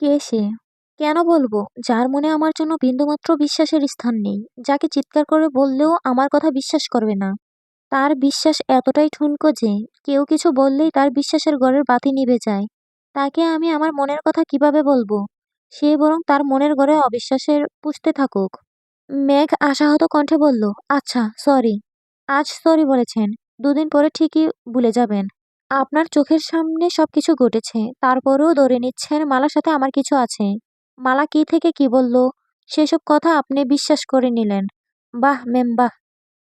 কে সে? কেন বলবো? যার মনে আমার জন্য বিন্দুমাত্র বিশ্বাসের স্থান নেই। যাকে চিৎকার করে বললেও আমার কথা বিশ্বাস করবে না। তার বিশ্বাস এতটাই ঠুনকো যে কেউ কিছু বললেই তার বিশ্বাসের ঘরের বাতি নিভে যায়। তাকে আমি আমার মনের কথা কিভাবে বলবো? সে বরং তার মনের ঘরে অবিশ্বাসের পুষতে থাকুক। মেঘ আশাহত কণ্ঠে বলল, আচ্ছা, সরি। আজ সরি বলেছেন, দুদিন পরে ঠিকই ভুলে যাবেন। আপনার চোখের সামনে সবকিছু ঘটেছে, তারপরেও ধরে নিচ্ছেন মালার সাথে আমার কিছু আছে। মালা কি থেকে কি বলল, সেসব কথা আপনি বিশ্বাস করে নিলেন। বাহ মেম বাহ।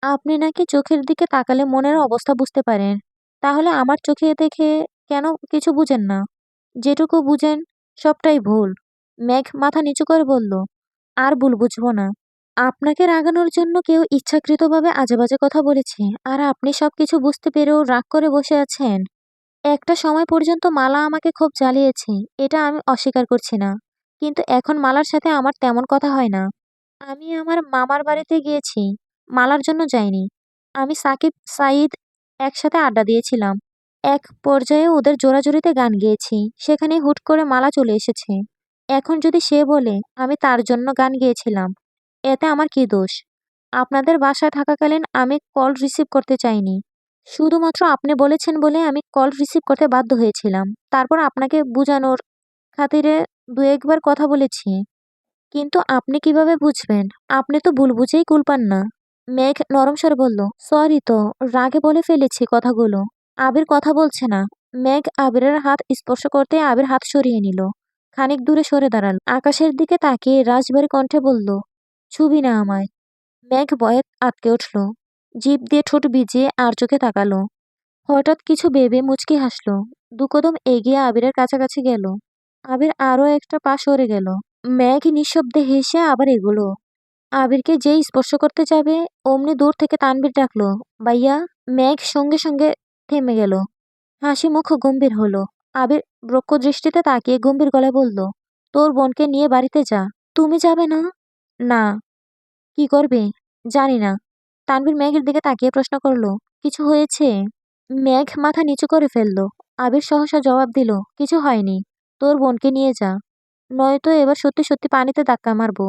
আপনি নাকি চোখের দিকে তাকালে মনের অবস্থা বুঝতে পারেন। তাহলে আমার চোখে দেখে কেন কিছু বুঝেন না? যেটুকু বুঝেন সবটাই ভুল। মেঘ মাথা নিচু করে বলল, আর ভুল বুঝবো না। আপনাকে রাগানোর জন্য কেউ ইচ্ছাকৃতভাবে আজেবাজে কথা বলেছে, আর আপনি সবকিছু বুঝতে পেরেও রাগ করে বসে আছেন। একটা সময় পর্যন্ত মালা আমাকে খুব জ্বালিয়েছে, এটা আমি অস্বীকার করছি না। কিন্তু এখন মালার সাথে আমার তেমন কথা হয় না। আমি আমার মামার বাড়িতে গিয়েছি, মালার জন্য যাইনি। আমি সাকিব সাঈদ একসাথে আড্ডা দিয়েছিলাম। এক পর্যায়ে ওদের জোরাজুরিতে গান গেয়েছি, সেখানে হুট করে মালা চলে এসেছে। এখন যদি সে বলে আমি তার জন্য গান গেয়েছিলাম, এতে আমার কি দোষ? আপনাদের বাসায় থাকাকালীন আমি কল রিসিভ করতে চাইনি। শুধুমাত্র আপনি বলেছেন বলে আমি কল রিসিভ করতে বাধ্য হয়েছিলাম। তারপর আপনাকে বুঝানোর খাতিরে দু একবার কথা বলেছি। কিন্তু আপনি কিভাবে বুঝবেন? আপনি তো ভুল বুঝেই কুল পান না। মেঘ নরম স্বরে বলল, সরি তো, রাগে বলে ফেলেছি কথাগুলো। আবির কথা বলছে না। মেঘ আবিরের হাত স্পর্শ করতে আবির হাত সরিয়ে নিল। খানিক দূরে সরে দাঁড়াল। আকাশের দিকে তাকিয়ে রাজবাড়ী কণ্ঠে বলল, ছুবি না আমায়। মেঘ ভয়ে আটকে উঠল। জিভ দিয়ে ঠোঁট ভিজিয়ে আর চোখে তাকালো। হঠাৎ কিছু ভেবে মুচকি হাসল। দু কদম এগিয়ে আবিরের কাছাকাছি গেল। আবির আরো একটা পা সরে গেল। মেঘ নিঃশব্দে হেসে আবার এগোলো। আবিরকে যেই স্পর্শ করতে যাবে, অমনি দূর থেকে তানভীর ডাকলো, ভাইয়া। মেঘ সঙ্গে সঙ্গে থেমে গেল। হাসি মুখ গম্ভীর হলো। আবির ব্রহ্ম দৃষ্টিতে তাকিয়ে গম্ভীর গলায় বলল, তোর বোনকে নিয়ে বাড়িতে যা। তুমি যাবে না? না। কি করবে? জানি না। তানভীর মেঘের দিকে তাকিয়ে প্রশ্ন করলো, কিছু হয়েছে? মেঘ মাথা নিচু করে ফেলল। আবির সহসা জবাব দিল, কিছু হয়নি। তোর বোনকে নিয়ে যা, নয়তো এবার সত্যি সত্যি পানিতে ধাক্কা মারবো।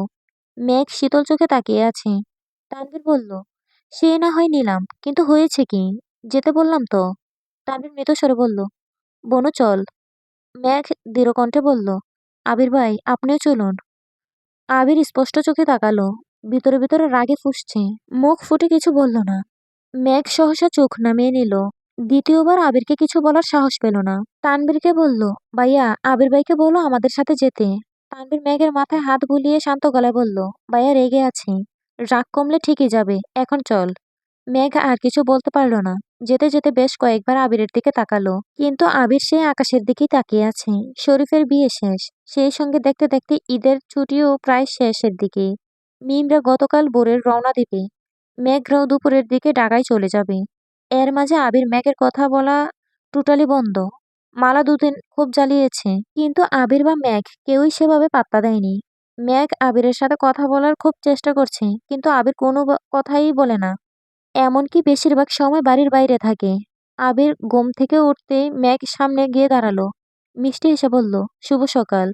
মেঘ শীতল চোখে তাকিয়ে আছে। তানভীর বলল, সে না হয় নিলাম, কিন্তু হয়েছে কি? যেতে বললাম তো। তানভীর মৃদু স্বরে বলল, বনু চল। মেঘ দৃঢ় কণ্ঠে বলল, আবির ভাই, আপনিও চলুন। আবির স্পষ্ট চোখে তাকালো। ভিতরে ভিতরে রাগে ফুঁসছে। মুখ ফুটে কিছু বলল না। মেঘ সহসা চোখ নামিয়ে নিল। দ্বিতীয়বার আবিরকে কিছু বলার সাহস পেল না। তানভীরকে বলল, ভাইয়া, আবির ভাইকে বলো আমাদের সাথে যেতে। তানভীর মেঘের মাথায় হাত বুলিয়ে শান্ত গলায় বলল, ভাইয়া রেগে আছে। রাগ কমলে ঠিকই যাবে, এখন চল। মেঘ আর কিছু বলতে পারল না। যেতে যেতে বেশ কয়েকবার আবিরের দিকে তাকালো, কিন্তু আবির সেই আকাশের দিকেই তাকিয়ে আছে। শরীফের বিয়ে শেষ, সেই সঙ্গে দেখতে দেখতে ঈদের ছুটিও প্রায় শেষের দিকে। মিমরা গতকাল ভোরের রওনা দিবে। মেঘরাও দুপুরের দিকে ঢাকায় চলে যাবে। এর মাঝে আবির মেঘের কথা বলা টোটালি বন্ধ। মালা দুদিন খুব জ্বালিয়েছে, কিন্তু আবির বা মেঘ কেউই সেভাবে পাত্তা দেয়নি। মেঘ আবিরের সাথে কথা বলার খুব চেষ্টা করছে, কিন্তু আবির কোনো কথাই বলে না। এমনকি বেশিরভাগ সময় বাড়ির বাইরে থাকে। আবির ঘুম থেকে উঠতেই মেঘ সামনে গিয়ে দাঁড়ালো। মিষ্টি হেসে বলল, শুভ সকাল।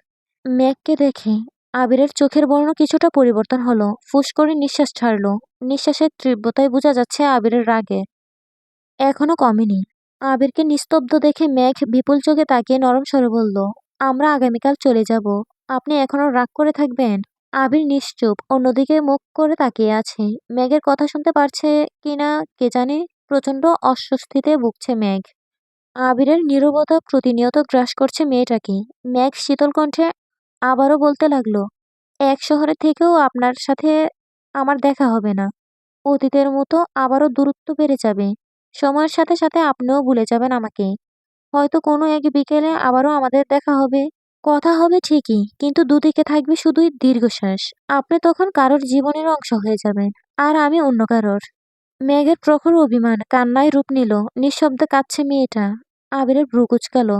মেঘকে দেখে আবিরের চোখের বর্ণ কিছুটা পরিবর্তন হলো। ফুস করে নিঃশ্বাস ছাড়লো। নিঃশ্বাসের তীব্রতায় বোঝা যাচ্ছে আবিরের রাগে এখনো কমেনি। আবিরকে নিস্তব্ধ দেখে মেঘ বিপুল চোখে তাকিয়ে নরম স্বরে বলল, আমরা আগামীকাল চলে যাব। আপনি এখনো রাগ করে থাকবেন? আবির নিশ্চুপ, অন্যদিকে মুখ করে তাকিয়ে আছে। মেঘের কথা শুনতে পারছে কিনা কে জানে। প্রচন্ড অস্বস্তিতে ভুগছে মেঘ। আবিরের নীরবতা প্রতিনিয়ত গ্রাস করছে মেয়েটাকে। মেঘ শীতল কণ্ঠে আবারও বলতে লাগলো, এক শহরে থেকেও আপনার সাথে আমার দেখা হবে না। অতীতের মতো আবারও দূরত্ব বেড়ে যাবে। সময়ের সাথে সাথে আপনিও ভুলে যাবেন আমাকে। হয়তো কোনো এক বিকেলে আবারও আমাদের দেখা হবে। কথা হবে ঠিকই, কিন্তু দুদিকে থাকবে শুধুই দীর্ঘশ্বাস। আপনি তখন কারোর জীবনের অংশ হয়ে যাবেন, আর আমি অন্য কারোর। মেঘের প্রখর অভিমান কান্নায় রূপ নিল। নিঃশব্দে কাঁদছে মেয়েটা। আবিরের ভ্রু কুঁচকালো।